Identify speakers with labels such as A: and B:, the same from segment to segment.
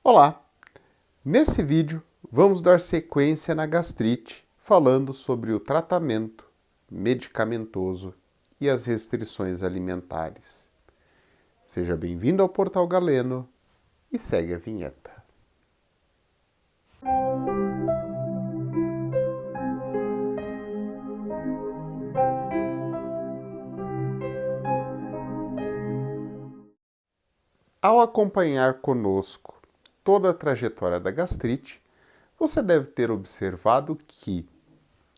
A: Olá! Nesse vídeo vamos dar sequência na gastrite, falando sobre o tratamento medicamentoso e as restrições alimentares. Seja bem-vindo ao Portal Galeno e segue a vinheta. Ao acompanhar conosco toda a trajetória da gastrite, você deve ter observado que,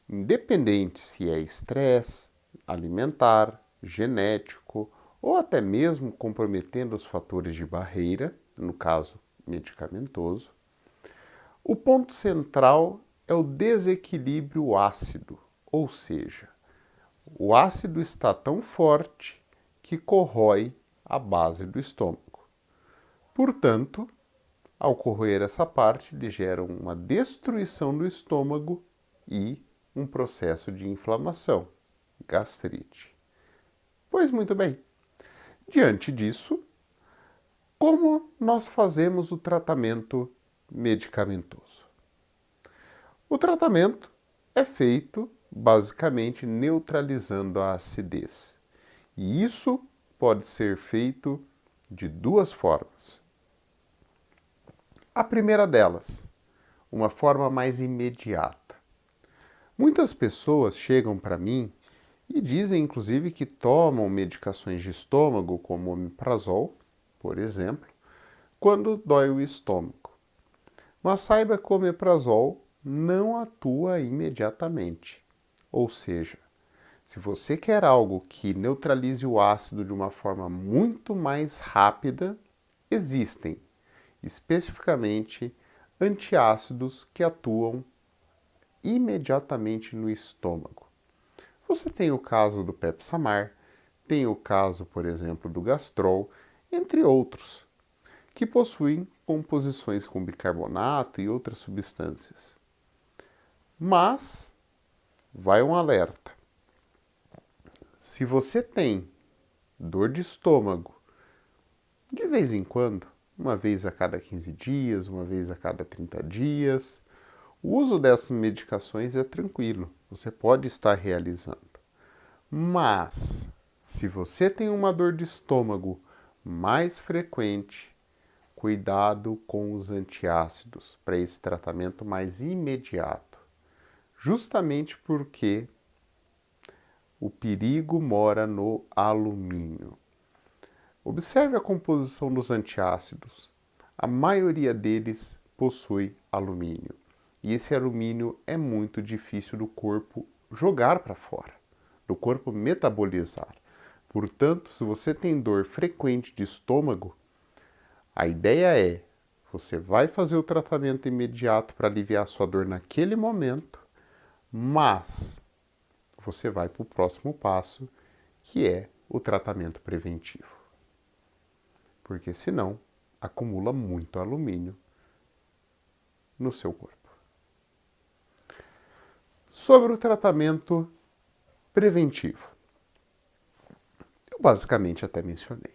A: independente se é estresse alimentar, genético ou até mesmo comprometendo os fatores de barreira, no caso medicamentoso, o ponto central é o desequilíbrio ácido, ou seja, o ácido está tão forte que corrói a base do estômago. Portanto, ao corroer essa parte, ele gera uma destruição do estômago e um processo de inflamação, gastrite. Pois muito bem, diante disso, como nós fazemos o tratamento medicamentoso? O tratamento é feito basicamente neutralizando a acidez. E isso pode ser feito de duas formas. A primeira delas, uma forma mais imediata. Muitas pessoas chegam para mim e dizem, inclusive, que tomam medicações de estômago, como omeprazol, por exemplo, quando dói o estômago. Mas saiba que o omeprazol não atua imediatamente. Ou seja, se você quer algo que neutralize o ácido de uma forma muito mais rápida, existem especificamente antiácidos que atuam imediatamente no estômago. Você tem o caso do Pepsamar, tem o caso, por exemplo, do Gastrol, entre outros, que possuem composições com bicarbonato e outras substâncias. Mas, vai um alerta. Se você tem dor de estômago, de vez em quando, uma vez a cada 15 dias, uma vez a cada 30 dias, o uso dessas medicações é tranquilo, você pode estar realizando. Mas, se você tem uma dor de estômago mais frequente, cuidado com os antiácidos para esse tratamento mais imediato. Justamente porque o perigo mora no alumínio. Observe a composição dos antiácidos. A maioria deles possui alumínio. E esse alumínio é muito difícil do corpo jogar para fora, do corpo metabolizar. Portanto, se você tem dor frequente de estômago, a ideia é, você vai fazer o tratamento imediato para aliviar a sua dor naquele momento, mas você vai para o próximo passo, que é o tratamento preventivo. Porque senão, acumula muito alumínio no seu corpo. Sobre o tratamento preventivo. Eu basicamente até mencionei.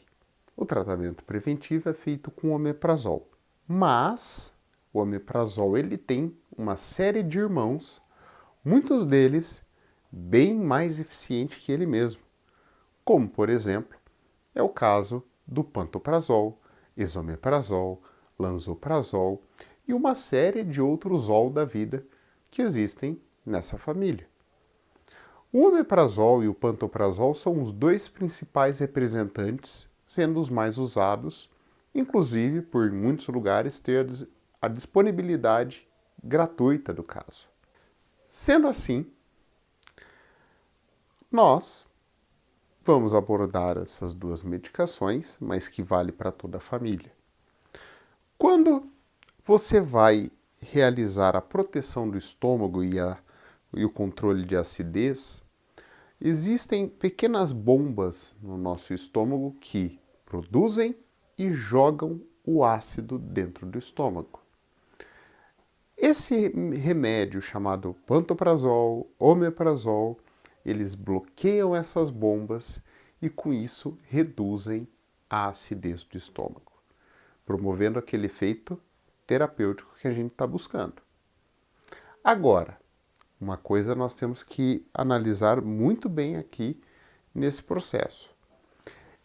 A: O tratamento preventivo é feito com omeprazol. Mas o omeprazol ele tem uma série de irmãos, muitos deles bem mais eficientes que ele mesmo. Como, por exemplo, é o caso do pantoprazol, esomeprazol, lansoprazol e uma série de outros ol da vida que existem nessa família. O omeprazol e o pantoprazol são os dois principais representantes, sendo os mais usados, inclusive por muitos lugares ter a disponibilidade gratuita do caso. Sendo assim, nós vamos abordar essas duas medicações, mas que vale para toda a família. Quando você vai realizar a proteção do estômago e o controle de acidez, existem pequenas bombas no nosso estômago que produzem e jogam o ácido dentro do estômago. Esse remédio chamado pantoprazol, omeprazol, eles bloqueiam essas bombas e com isso reduzem a acidez do estômago, promovendo aquele efeito terapêutico que a gente está buscando. Agora, uma coisa nós temos que analisar muito bem aqui nesse processo.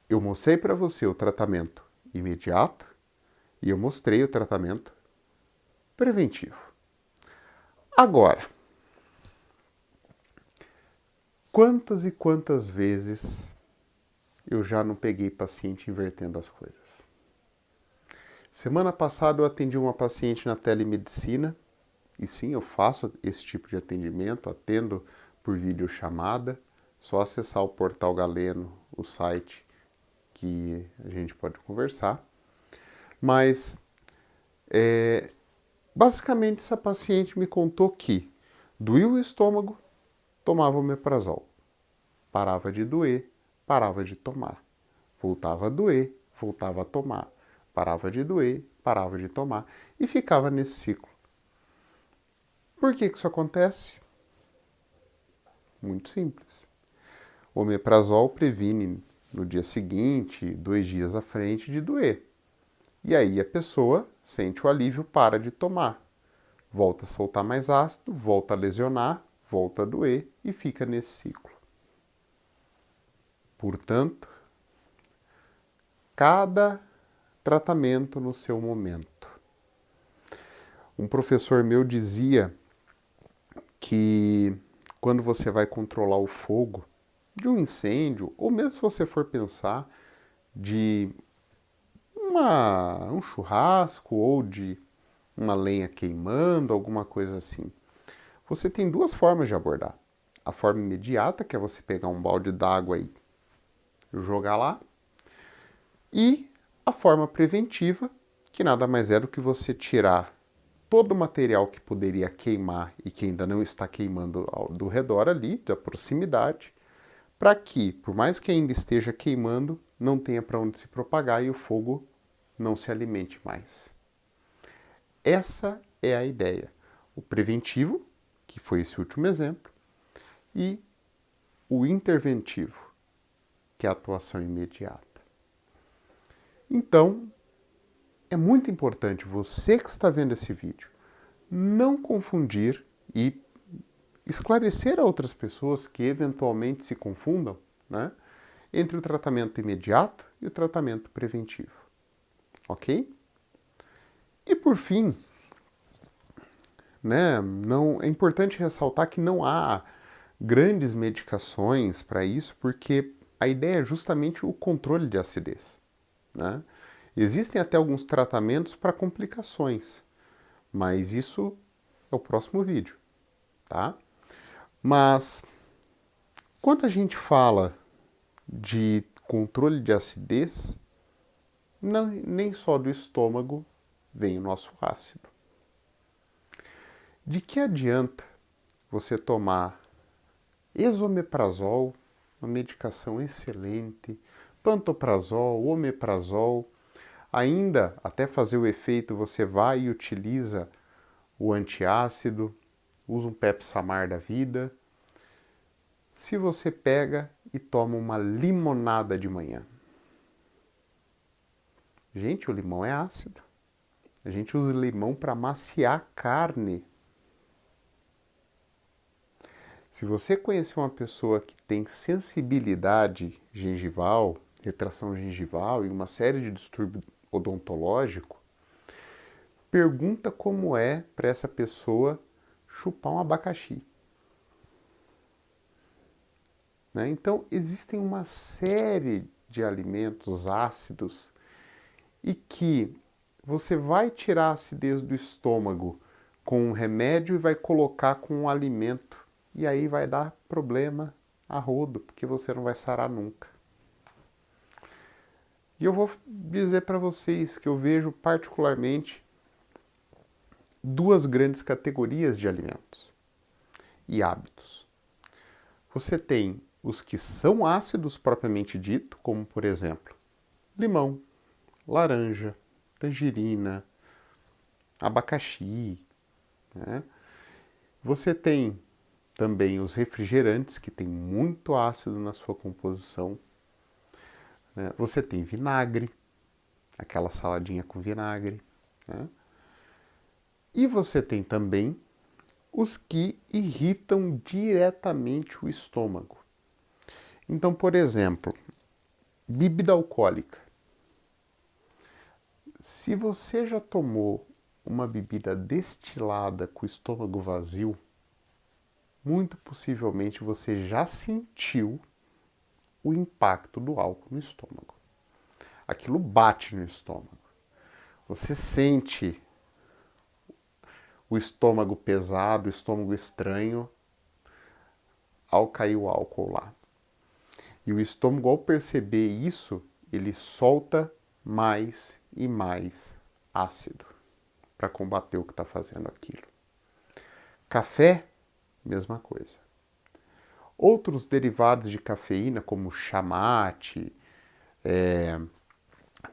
A: Eu mostrei para você o tratamento imediato e eu mostrei o tratamento preventivo. Agora, quantas e quantas vezes eu já não peguei paciente invertendo as coisas? Semana passada eu atendi uma paciente na telemedicina, e sim, eu faço esse tipo de atendimento, atendo por videochamada, só acessar o portal Galeno, o site que a gente pode conversar. Mas, basicamente, essa paciente me contou que doía o estômago, tomava omeprazol. Parava de doer, parava de tomar. Voltava a doer, voltava a tomar. Parava de doer, parava de tomar. E ficava nesse ciclo. Por que isso acontece? Muito simples. O omeprazol previne no dia seguinte, 2 dias à frente, de doer. E aí a pessoa sente o alívio, para de tomar. Volta a soltar mais ácido, volta a lesionar, volta a doer e fica nesse ciclo. Portanto, cada tratamento no seu momento. Um professor meu dizia que quando você vai controlar o fogo de um incêndio, ou mesmo se você for pensar de um churrasco ou de uma lenha queimando, alguma coisa assim, você tem 2 formas de abordar. A forma imediata, que é você pegar um balde d'água e jogar lá, e a forma preventiva, que nada mais é do que você tirar todo o material que poderia queimar e que ainda não está queimando do redor ali, da proximidade, para que, por mais que ainda esteja queimando, não tenha para onde se propagar e o fogo não se alimente mais. Essa é a ideia. O preventivo, que foi esse último exemplo, e o interventivo, que é a atuação imediata. Então, é muito importante você que está vendo esse vídeo não confundir e esclarecer a outras pessoas que eventualmente se confundam, né, entre o tratamento imediato e o tratamento preventivo. Ok? E por fim, né, é importante ressaltar que não há grandes medicações para isso, porque a ideia é justamente o controle de acidez. Né? Existem até alguns tratamentos para complicações, mas isso é o próximo vídeo, tá? Mas, quando a gente fala de controle de acidez, nem só do estômago vem o nosso ácido. De que adianta você tomar esomeprazol, uma medicação excelente, pantoprazol, omeprazol, ainda até fazer o efeito você vai e utiliza o antiácido, usa um Pepsamar da vida, se você pega e toma uma limonada de manhã? Gente, o limão é ácido. A gente usa limão para maciar carne. Se você conhecer uma pessoa que tem sensibilidade gengival, retração gengival e uma série de distúrbio odontológico, pergunta como é para essa pessoa chupar um abacaxi. Né? Então, existem uma série de alimentos ácidos e que você vai tirar a acidez do estômago com um remédio e vai colocar com um alimento. E aí vai dar problema a rodo, porque você não vai sarar nunca. E eu vou dizer para vocês que eu vejo particularmente 2 grandes categorias de alimentos e hábitos. Você tem os que são ácidos propriamente dito, como por exemplo, limão, laranja, tangerina, abacaxi. Né? Você tem também os refrigerantes, que tem muito ácido na sua composição. Né? Você tem vinagre, aquela saladinha com vinagre. Né? E você tem também os que irritam diretamente o estômago. Então, por exemplo, bebida alcoólica. Se você já tomou uma bebida destilada com o estômago vazio, muito possivelmente você já sentiu o impacto do álcool no estômago. Aquilo bate no estômago. Você sente o estômago pesado, o estômago estranho ao cair o álcool lá. E o estômago, ao perceber isso, ele solta mais e mais ácido para combater o que está fazendo aquilo. Café, mesma coisa. Outros derivados de cafeína, como chamate,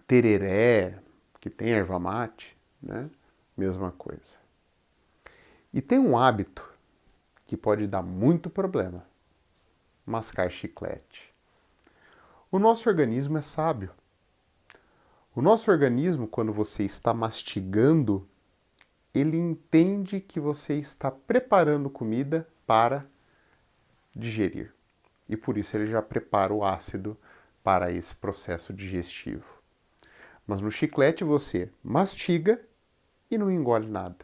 A: tereré, que tem erva mate, né? Mesma coisa. E tem um hábito que pode dar muito problema: mascar chiclete. O nosso organismo é sábio. O nosso organismo, quando você está mastigando, ele entende que você está preparando comida para digerir. E por isso ele já prepara o ácido para esse processo digestivo. Mas no chiclete você mastiga e não engole nada.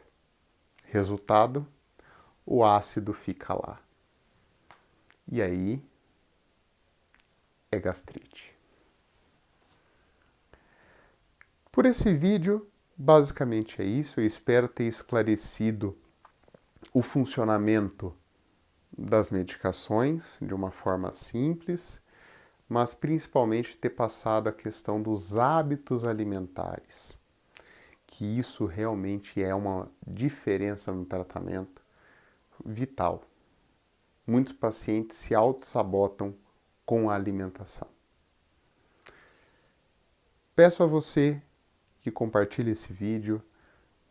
A: Resultado, o ácido fica lá. E aí é gastrite. Por esse vídeo, basicamente é isso. Eu espero ter esclarecido o funcionamento das medicações de uma forma simples, mas principalmente ter passado a questão dos hábitos alimentares, que isso realmente é uma diferença no tratamento vital. Muitos pacientes se auto-sabotam com a alimentação. Peço a você que compartilhe esse vídeo,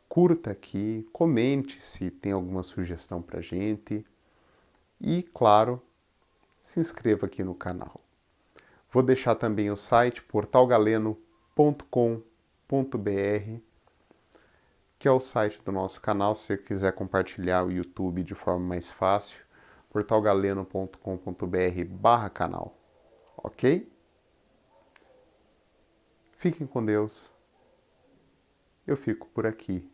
A: curta aqui, comente se tem alguma sugestão para gente e, claro, se inscreva aqui no canal. Vou deixar também o site portalgaleno.com.br, que é o site do nosso canal, se você quiser compartilhar o YouTube de forma mais fácil, portalgaleno.com.br/canal, ok? Fiquem com Deus. Eu fico por aqui.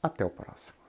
A: Até o próximo.